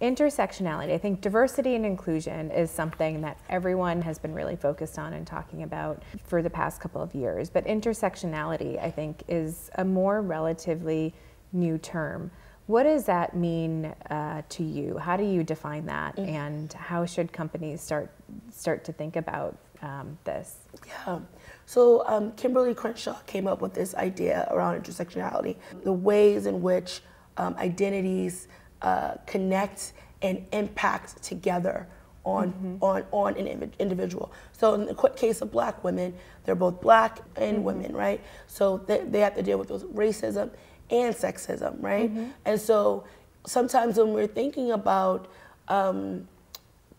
Intersectionality. I think diversity and inclusion is something that everyone has been really focused on and talking about for the past couple of years. But intersectionality, I think, is a more relatively new term. What does that mean to you? How do you define that? And how should companies start to think about this? Yeah. So Kimberly Crenshaw came up with this idea around intersectionality, the ways in which identities connect and impact together on an individual. So in the case of Black women, they're both Black and women, right? So they have to deal with those racism and sexism, right? And so sometimes when we're thinking about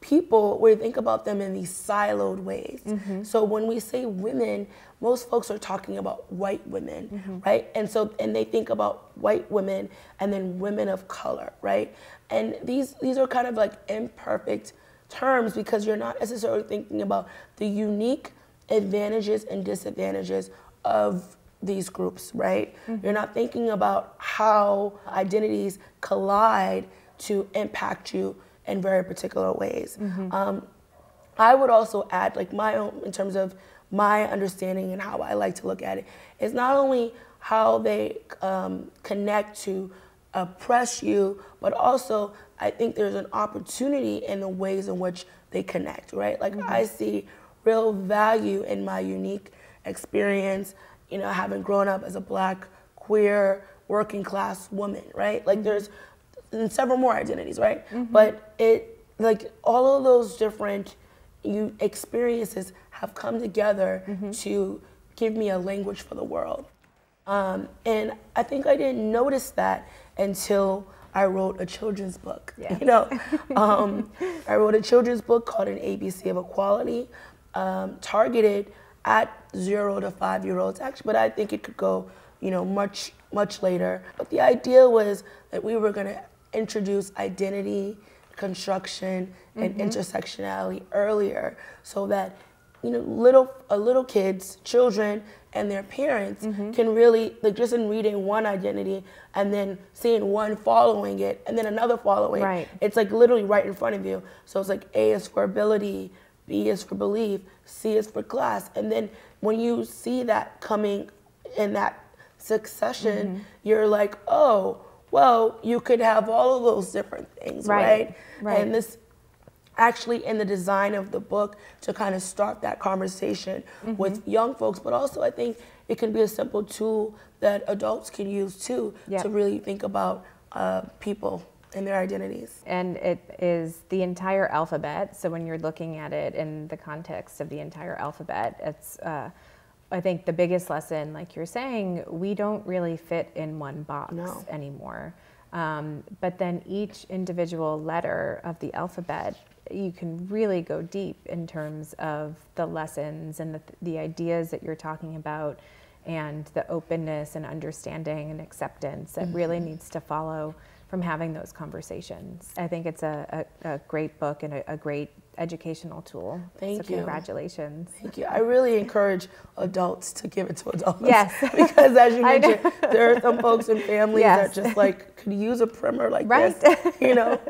people, we think about them in these siloed ways. So when we say women, most folks are talking about white women, right? And they think about white women and then women of color, right? And these are kind of like imperfect terms because you're not necessarily thinking about the unique advantages and disadvantages of these groups, right? You're not thinking about how identities collide to impact you in very particular ways. I would also add, like my own, in terms of my understanding and how I like to look at it, is not only how they connect to oppress you, but also I think there's an opportunity in the ways in which they connect, right? Like I see real value in my unique experience, you know, having grown up as a Black, queer, working class woman, right? Like there's several more identities, right? But it, like all of those different experiences have come together to give me a language for the world. And I think I didn't notice that until I wrote a children's book. You know, I wrote a children's book called An ABC of Equality, targeted at 0 to 5-year-olds, actually, but I think it could go, you know, much later. But the idea was that we were going to introduce identity, construction, and intersectionality earlier, so that, you know, little kids, children, and their parents can really, like, just in reading one identity and then seeing one following it and then another following it, it's like literally right in front of you. So it's like A is for ability, B is for belief, C is for class, and then when you see that coming in that succession, you're like, oh, well, you could have all of those different things, right? And this actually in the design of the book to kind of start that conversation with young folks, but also I think it can be a simple tool that adults can use too to really think about people and their identities. And it is the entire alphabet, so when you're looking at it in the context of the entire alphabet, it's I think the biggest lesson, like you're saying, we don't really fit in one box anymore. But then each individual letter of the alphabet, you can really go deep in terms of the lessons and the ideas that you're talking about and the openness and understanding and acceptance that really needs to follow from having those conversations. I think it's a great book and a great educational tool. Thank you. Congratulations. Thank you. I really encourage adults to give it to adults. Because as you mentioned, there are some folks and families that just like could use a primer like this, you know?